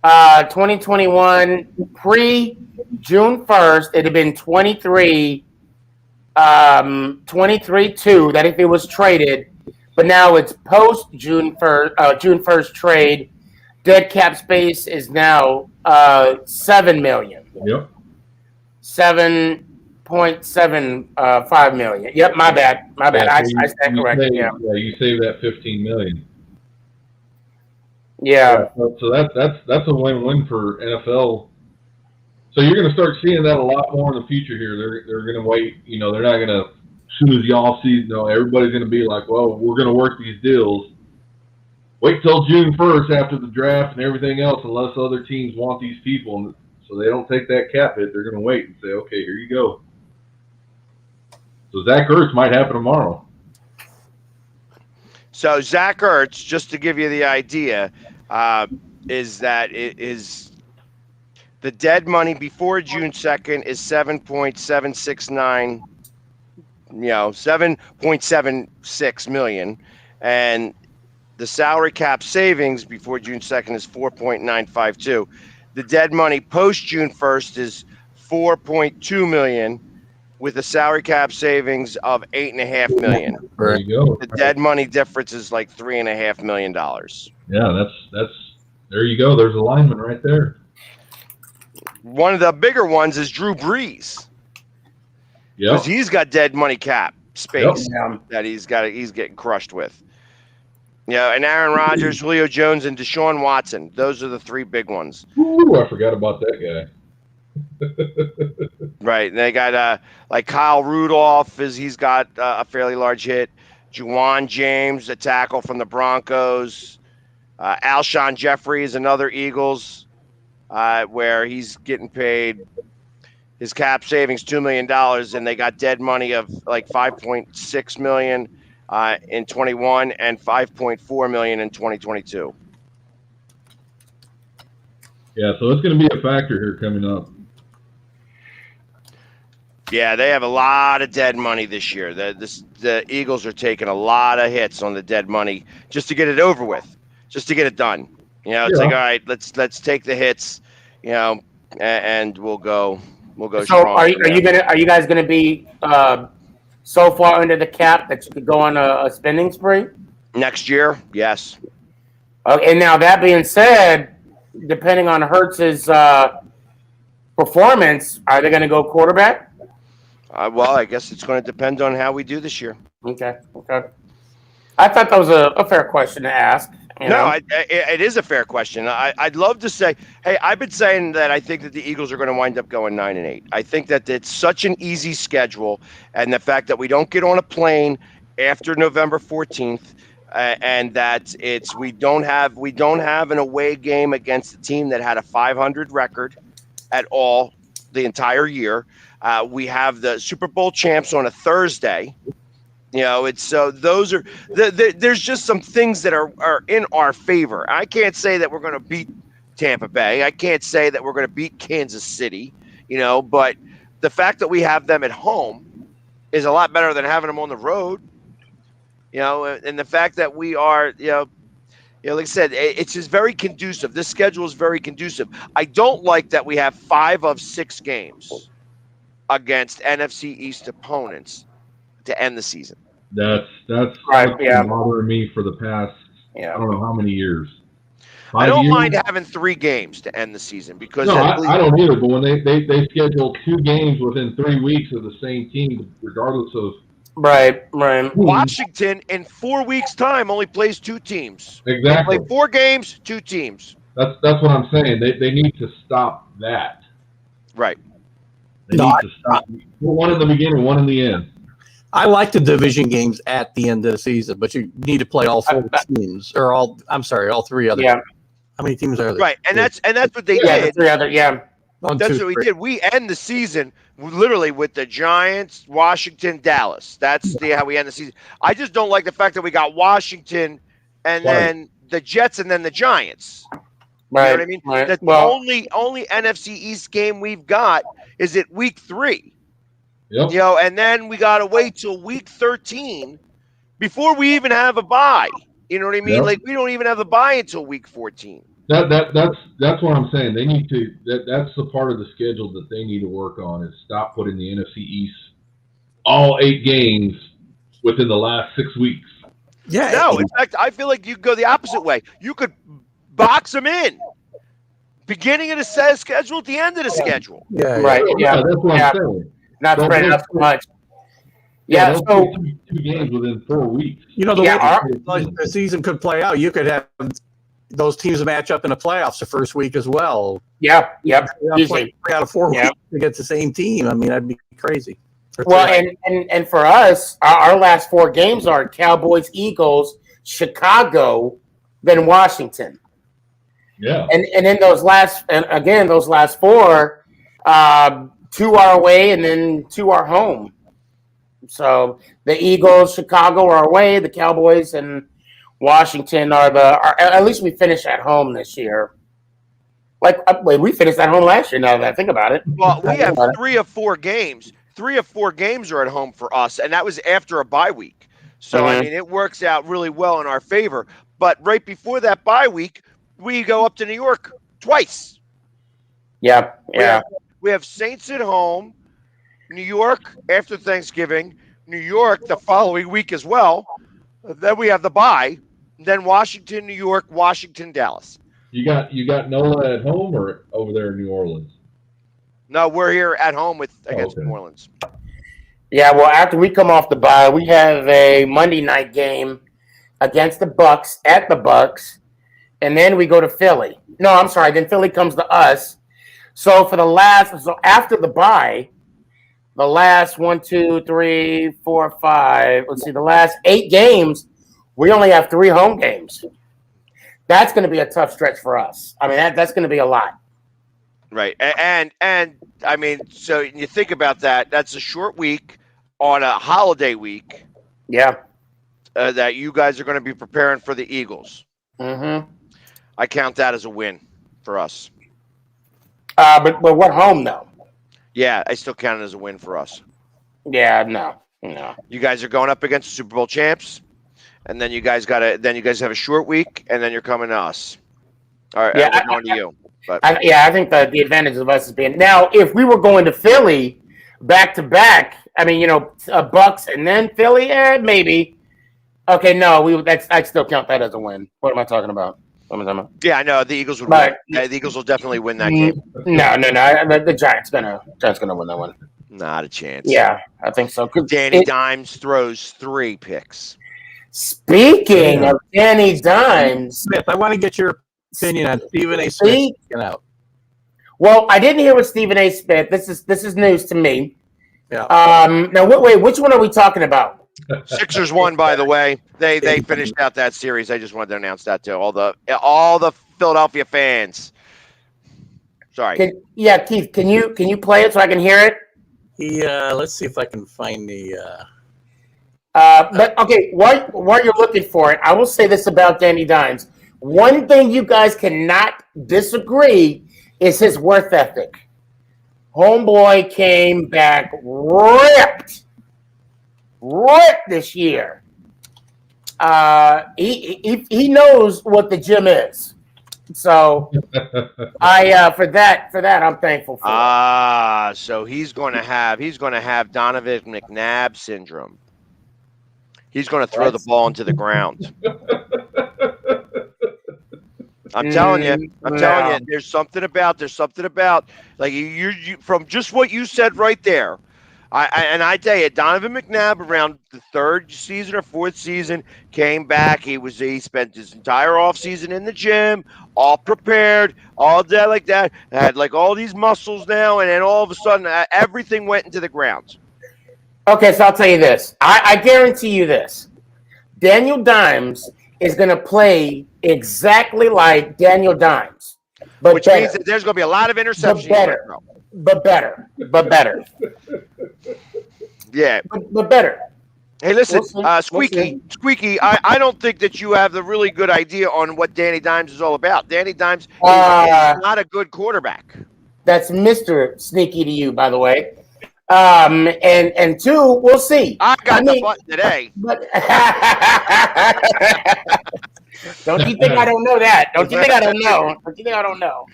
2021 pre-June 1st, it had been 23-2, that if it was traded, but now it's post-June 1st trade. Dead cap space is now $7 million. Yep. 7.75 million. Yep, my bad. Yeah, I stand corrected. Yeah, you save that $15 million. Yeah. So that's a win-win for NFL. So you're going to start seeing that a lot more in the future here. They're going to wait. They're not going to, as soon as the off season, everybody's going to be like, well, we're going to work these deals. Wait till June 1st after the draft and everything else, unless other teams want these people, so they don't take that cap hit. They're going to wait and say, okay, here you go. So Zach Ertz might happen tomorrow. So Zach Ertz, just to give you the idea, is that it is the dead money before June 2nd is 7.769, 7.76 million, and the salary cap savings before June 2nd is 4.952. The dead money post June 1st is 4.2 million. with a salary cap savings of $8.5 million. There you go. The dead money difference is like $3.5 million. Yeah, that's there you go. There's a lineman right there. One of the bigger ones is Drew Brees, because Yep. he's got dead money cap space Yeah. that he's getting crushed with. And Aaron Rodgers, Julio Jones, and Deshaun Watson. Those are the three big ones. Ooh, I forgot about that guy. Right. And they got like Kyle Rudolph, he's got a fairly large hit. Juwan James, a tackle from the Broncos. Alshon Jeffrey is another Eagles, where he's getting paid his cap savings $2 million, and they got dead money of like $5.6 million in 21 and $5.4 million in 2022. Yeah, so it's going to be a factor here coming up. Yeah, they have a lot of dead money this year. The Eagles are taking a lot of hits on the dead money just to get it over with, just to get it done. It's like, all right, let's take the hits, and we'll go So strong. are you guys gonna be so far under the cap that you could go on a spending spree? Next year? Yes. Okay, now that being said, depending on Hurts's performance, are they gonna go quarterback? Well, I guess it's going to depend on how we do this year. Okay. I thought that was a fair question to ask. No, it is a fair question. I'd love to say, hey, I've been saying that I think that the Eagles are going to wind up going 9-8. I think that it's such an easy schedule, and the fact that we don't get on a plane after November 14th, and that we don't have an away game against a team that had a 500 record at all the entire year. We have the Super Bowl champs on a Thursday. It's so those are there's just some things that are in our favor. I can't say that we're going to beat Tampa Bay. I can't say that we're going to beat Kansas City, but the fact that we have them at home is a lot better than having them on the road. And the fact that we are, like I said, it's just very conducive. This schedule is very conducive. I don't like that we have 5 of 6 games against NFC East opponents to end the season. That's Right, yeah. been bothering me for the past I don't know how many years. 5 I don't years? mind having 3 games to end the season because No, I don't either. But when they schedule 2 games within 3 weeks of the same team, regardless of Right. Washington in 4 weeks' time only plays 2 teams. exactly, They play 4 games, 2 teams. that's what I'm saying. They need to stop that. Right. They need to stop. One in the beginning, one in the end. I like the division games at the end of the season, but you need to play all 4 teams, or all 3 other. Yeah. How many teams are there? Right, and that's what they Yeah, the did. 3 other. Yeah. One, That's 2, what we 3. did. We end the season literally with the Giants, Washington, Dallas. That's how we end the season. I just don't like the fact that we got Washington and then the Jets and then the Giants. Right. You know what I mean? Right. The Well, only NFC East game we've got is at week 3. Yep. And then we got to wait till week 13 before we even have a bye. You know what I mean? Yep. Like we don't even have a bye until week 14. That's what I'm saying. They need to. That's the part of the schedule that they need to work on is stop putting the NFC East all 8 games within the last 6 weeks. Yeah. No, in fact, I feel like you could go the opposite way. You could box them in. Beginning of the schedule at the end of the schedule. Yeah. right. Yeah. That's what I'm saying. Not Don't spread make- out so much. Yeah. don't So play 2 games within 4 weeks. The Yeah, way the season could play out, you could have those teams match up in the playoffs the first week as well. yeah. Yep. Play Easy. 3 out of 4 Yeah. weeks against the same team. I mean, that'd be crazy. Well, and for us, our last 4 games are Cowboys, Eagles, Chicago, then Washington. Yeah. And in those last 4, 2 are away and then 2 are home. So the Eagles, Chicago are away. The Cowboys and Washington are at least we finished at home this year. We finished at home last year. Now that I think about it. Well, we have 3 of 4 games. 3 of 4 games are at home for us, and that was after a bye week. So I mean, it works out really well in our favor. But right before that bye week, we go up to New York twice. Yeah. Yeah. We have Saints at home, New York after Thanksgiving, New York the following week as well. Then we have the bye. Then Washington, New York, Washington, Dallas. You got Nola at home or over there in New Orleans? No, we're here at home against okay. New Orleans. Yeah, well, after we come off the bye, we have a Monday night game against the Bucks at the Bucks, and then we go to Philly. No, I'm sorry. Then Philly comes to us. So after the bye, the last 1, 2, 3, 4, 5. Let's see, the last 8 games, we only have 3 home games. That's going to be a tough stretch for us. I mean, that's going to be a lot. Right. And I mean, so you think about that, that's a short week on a holiday week. Yeah. That you guys are going to be preparing for the Eagles. Mm-hmm. I count that as a win for us. But what home though? Yeah, I still count it as a win for us. Yeah, no. You guys are going up against the Super Bowl champs, and then you guys have a short week, and then you're coming to us. All right, yeah, we're going to you. But I think the advantage of us is being now. If we were going to Philly back to back, I mean, Bucks and then Philly, maybe. Okay, no, I'd still count that as a win. What am I talking about? Yeah, I know the Eagles would win. Yeah, the Eagles will definitely win that game. No. The Giants gonna win that one. Not a chance. Yeah, I think so. Danny Dimes throws 3 picks. Speaking of Danny Dimes, Smith, I want to get your opinion on Stephen A. Smith out. Well, I didn't hear what Stephen A. Smith. This is news to me. Yeah. Now, wait, which one are we talking about? Sixers won, by the way. They finished out that series. I just wanted to announce that to all the Philadelphia fans. Sorry. Keith, can you play it so I can hear it? Let's see if I can find the. But okay, while you're looking for it, I will say this about Danny Dimes. One thing you guys cannot disagree is his work ethic. Homeboy came back ripped this year. He knows what the gym is. So for that I'm thankful for. So he's going to have Donovan McNabb syndrome. He's going to throw the ball into the ground. I'm telling you, there's something about like you from just what you said right there. I tell you, Donovan McNabb around the 3rd season or 4th season came back. He spent his entire offseason in the gym, all prepared, all day like that. Had like all these muscles now, and then all of a sudden everything went into the ground. Okay, so I'll tell you this. I guarantee you this. Daniel Dimes is going to play exactly like Daniel Dimes. Which means that there's going to be a lot of interceptions. But better. Yeah. But better. Hey, listen, Squeaky, I don't think that you have the really good idea on what Danny Dimes is all about. Danny Dimes is not a good quarterback. That's Mr. Sneaky to you, by the way. And 2, we'll see. I got the button today. But don't you think I don't know that? Don't you think I don't know?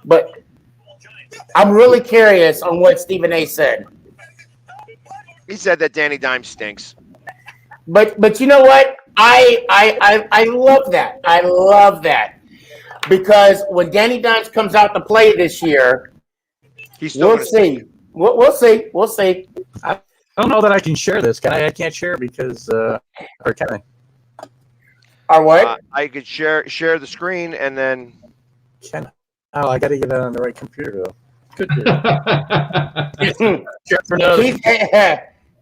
But I'm really curious on what Stephen A. said. He said that Danny Dimes stinks. But you know what? I love that. I love that. Because when Danny Dimes comes out to play this year, we'll see. We'll see. I don't know that I can share this. Can I? I can't share because or can I? Or what? I could share the screen and then. Can I? Oh, I got to get it on the right computer though. Good.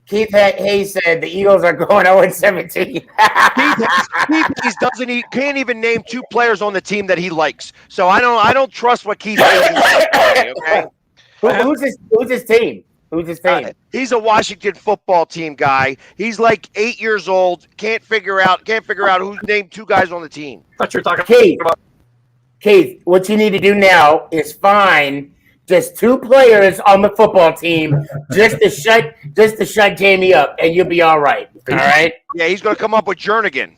Keith Hayes said the Eagles are going 0-17. Keith can't even name 2 players on the team that he likes. So I don't trust what Keith Hayes is saying, okay? Who's his team? Who's his team? He's a Washington football team guy. He's like 8 years old. Can't figure out who's named 2 guys on the team. I thought you were talking about Keith, what you need to do now is find just 2 players on the football team just to shut Jamie up, and you'll be all right. All right? Yeah, he's going to come up with Jernigan.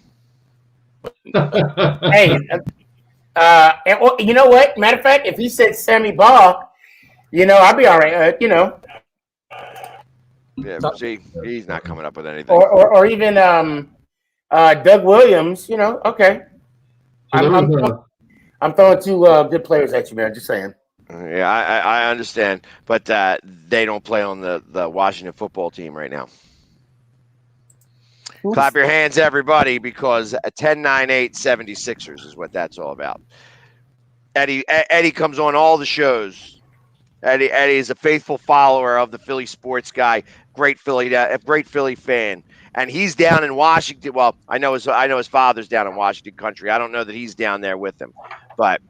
Hey, you know what? Matter of fact, if he said Sammy Baugh, I'll be all right. Yeah, see, he's not coming up with anything. Or even Doug Williams. Okay. So I'm throwing two good players at you, man. Just saying. Yeah, I understand, but they don't play on the Washington football team right now. Oops. Clap your hands, everybody, because 10-9-8 76ers is what that's all about. Eddie comes on all the shows. Eddie is a faithful follower of the Philly sports guy. Great Philly fan, and he's down in Washington. Well, I know his father's down in Washington country. I don't know that he's down there with him, but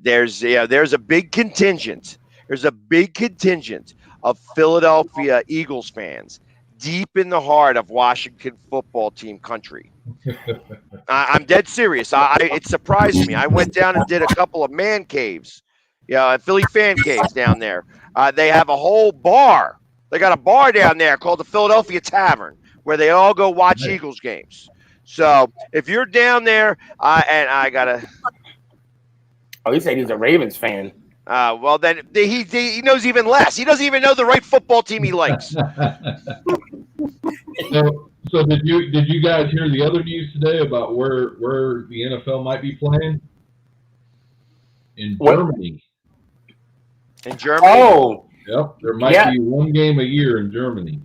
there's a big contingent. There's a big contingent of Philadelphia Eagles fans deep in the heart of Washington football team country. I'm dead serious. It surprised me. I went down and did a couple of man caves, Philly fan caves down there. They have a whole bar. They got a bar down there called the Philadelphia Tavern where they all go watch Eagles games. So if you're down there, and I gotta. Oh, he said he's a Ravens fan. Well, then he knows even less. He doesn't even know the right football team he likes. So did you guys hear the other news today about where the NFL might be playing? In Germany. In Germany? Oh. Yep. There might be one game a year in Germany.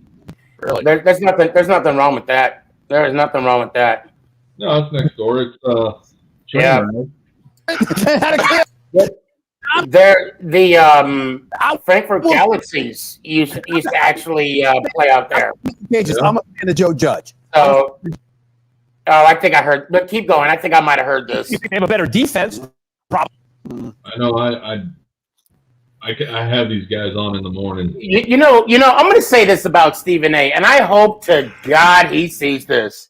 Really? There's nothing wrong with that. There is nothing wrong with that. No, it's next door. It's The Frankfurt Galaxies used to actually play out there. I'm a fan of Joe Judge. So, I think I heard. But keep going. I think I might have heard this. You can have a better defense. I know. I have these guys on in the morning. You know. I'm going to say this about Stephen A. And I hope to God he sees this.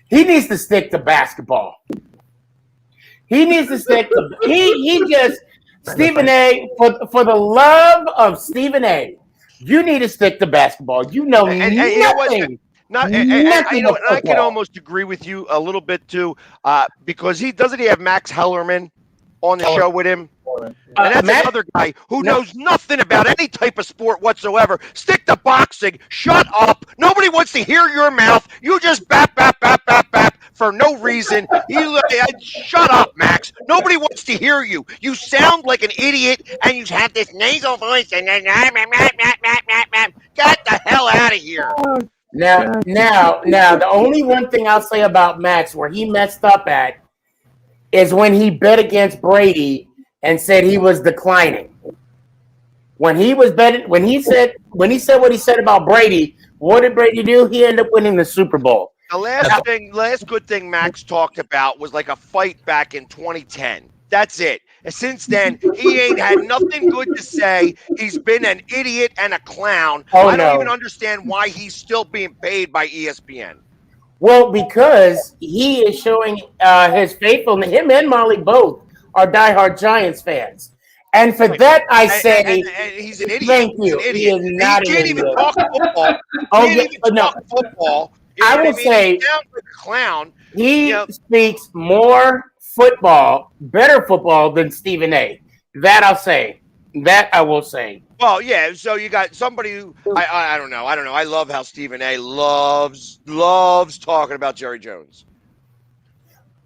He needs to stick to basketball. He needs to stick to. He just. Stephen A. For the love of Stephen A. You need to stick to basketball. You know nothing. You know what? I can almost agree with you a little bit too, because he have Max Hellerman on the show with him, and that's another guy who knows nothing about any type of sport whatsoever. Stick to boxing. Shut up. Nobody wants to hear your mouth. You just bap bap bap bap bap for no reason. Shut up, Max. Nobody wants to hear you. You sound like an idiot, and you have this nasal voice. And get the hell out of here. Now, the only one thing I'll say about Max where he messed up at is when he bet against Brady and said he was declining. When he was betting, when he said what he said about Brady, what did Brady do? He ended up winning the Super Bowl. The last good thing Max talked about was like a fight back in 2010. That's it. And since then, he ain't had nothing good to say. He's been an idiot and a clown. I don't even understand why he's still being paid by ESPN. Well, because he is showing his faithfulness. Him and Molly both are diehard Giants fans. And for that, I say, and he's an idiot. Thank you. He is not he can't even talk football. Talk football. I would say, he sounds like a clown. He speaks more football, better football than Stephen A. That I'll say. That I will say. Well, yeah. So you got somebody who I don't know. I love how Stephen A. loves talking about Jerry Jones.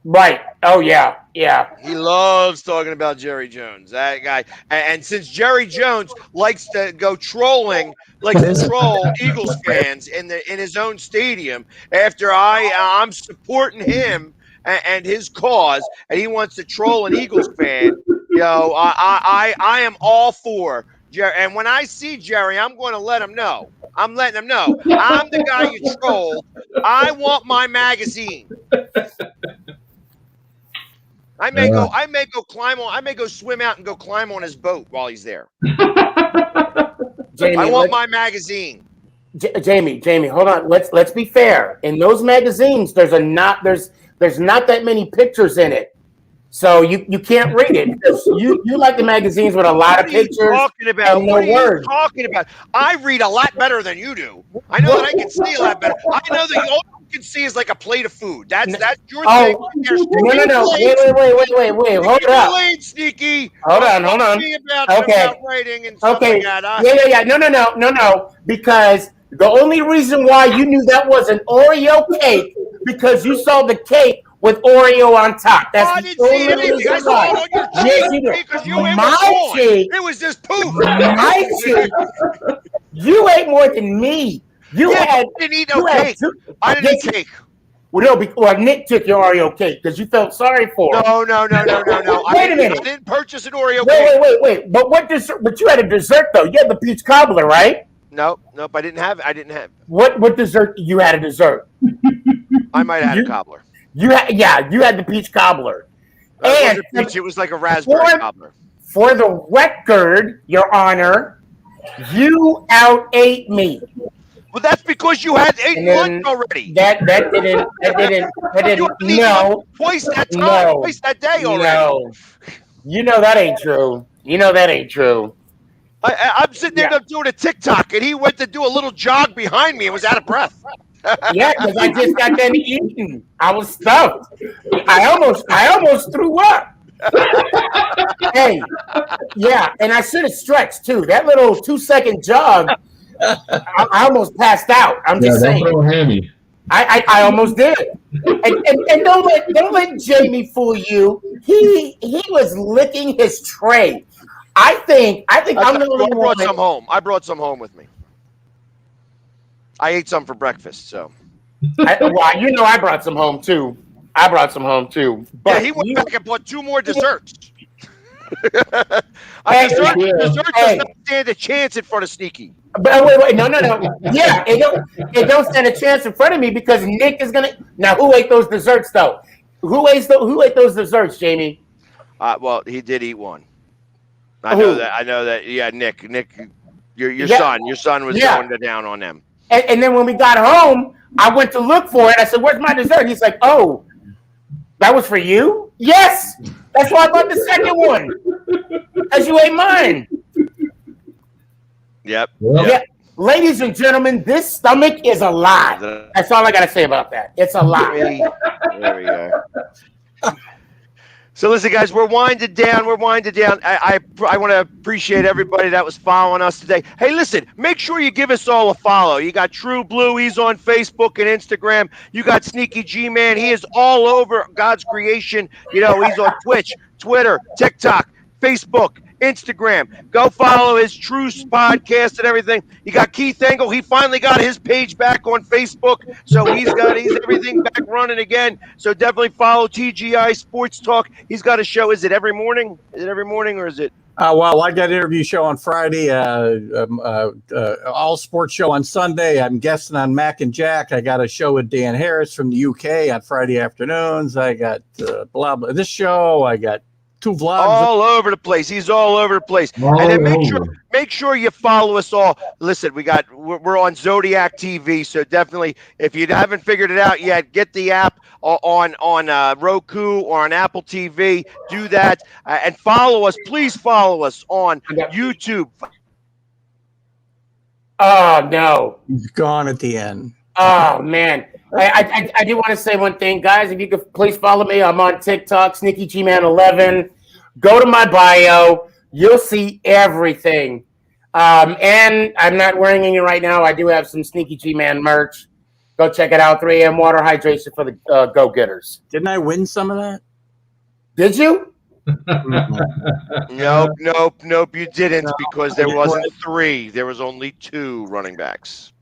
Right. Oh yeah. Yeah. He loves talking about Jerry Jones. That guy. And since Jerry Jones likes to go trolling, like to troll Eagles fans in his own stadium, after I'm supporting him and his cause, and he wants to troll an Eagles fan, I am all for Jerry. And when I see Jerry, I'm going to let him know. I'm letting him know. I'm the guy you trolled. I want my magazine. I may go swim out and go climb on his boat while he's there. Jamie, I want my magazine. Jamie, hold on. Let's be fair. In those magazines, there's not that many pictures in it. So you can't read it. You like the magazines with a lot of pictures. Talking about? And no what are words. you talking about? I read a lot better than you do. I know that I can see a lot better. I know that can see is like a plate of food. That's your Oh, thing. no. Wait. Hold up. Late, Sneaky. Hold on. About writing and stuff Okay. like that. Yeah. No. Because the only reason why you knew that was an Oreo cake because you saw the cake with Oreo on top. That's I the didn't see only anything. I reason saw why. it on your Yes, you cheek did. because you ate My cheek. It was just poof. My cheek. You ate more than me. I didn't eat no cake. I didn't eat cake. Well, Nick took your Oreo cake because you felt sorry for him. No. Wait a minute. I didn't purchase an Oreo cake. Wait. But what dessert? But you had a dessert though. You had the peach cobbler, right? Nope. I didn't have. What dessert? You had a dessert. I might have had a cobbler. You had the peach cobbler. And it was like a raspberry cobbler. For the record, Your Honor, you outate me. Well, that's because you had eaten lunch already. That didn't. No. Twice that time. Twice that day already. No. You know that ain't true. I'm sitting there doing a TikTok, and he went to do a little jog behind me and was out of breath. Yeah, because I just got done eating. I was stuffed. I almost threw up. Hey, yeah, and I should have stretched too. That little 2-second jog, I almost passed out. I'm just saying. Don't throw a hammy. I almost did. And don't let Jamie fool you. He was licking his tray. I think I'm the only one. I brought some home with me. I ate some for breakfast, so. I brought some home too. But he went back and bought 2 more desserts. Dessert does not stand a chance in front of Sneaky. But wait, no. Yeah, it don't stand a chance in front of me because Nick is gonna. Now, who ate those desserts though? Who ate those desserts, Jamie? Well, he did eat one. I know that. Yeah, Nick, your son was going down on them. And then when we got home, I went to look for it. I said, "Where's my dessert?" He's like, "Oh, that was for you?" Yes, that's why I bought the second one. As you ate mine. Yep. Yeah. Ladies and gentlemen, this stomach is a lie. That's all I got to say about that. It's a lie. There we go. So listen, guys, we're winding down. I want to appreciate everybody that was following us today. Hey, listen, make sure you give us all a follow. You got True Blue. He's on Facebook and Instagram. You got Sneaky G-Man. He is all over God's creation. He's on Twitch, Twitter, TikTok, Facebook, Instagram. Go follow his Truce podcast and everything. You got Keith Engel. He finally got his page back on Facebook, so he's everything back running again. So definitely follow TGI Sports Talk. He's got a show. Is it every morning? Or is it? Well, I got an interview show on Friday, all sports show on Sunday. I'm guesting on Mac and Jack. I got a show with Dan Harris from the UK on Friday afternoons. I got blah blah. This show. I got 2 vlogs. All over the place. He's all over the place. And then make sure you follow us all. Listen, we're on Zodiac TV, so definitely if you haven't figured it out yet, get the app on Roku or on Apple TV. Do that and follow us. Please follow us on YouTube. Oh no, He's gone at the end. Oh man. I do want to say one thing, guys. If you could please follow me, I'm on TikTok, Sneaky G-Man 11. Go to my bio, you'll see everything. And I'm not wearing any right now. I do have some Sneaky G-Man merch. Go check it out. 3 a.m. water hydration for the go-getters. Didn't I win some of that? Did you? Nope. You didn't because there wasn't 3. There was only 2 running backs.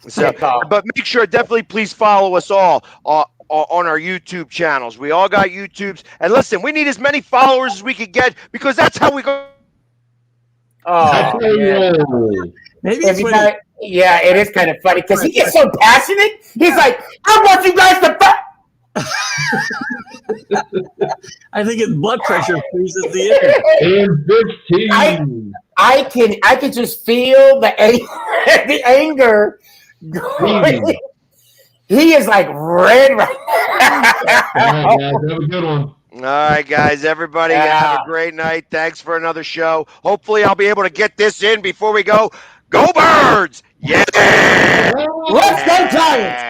So, but make sure, definitely, please follow us all on our YouTube channels. We all got YouTubes, and listen, we need as many followers as we can get because that's how we go. Oh, yeah. Maybe yeah, it is kind of funny because he gets so passionate. He's like, "I want you guys to." I think his blood pressure freezes the air. And 15. I can just feel the anger going. He is like red right now. All right, guys, have a good one. All right, guys, everybody, have a great night. Thanks for another show. Hopefully, I'll be able to get this in before we go. Go Birds! Yeah! Let's go Giants!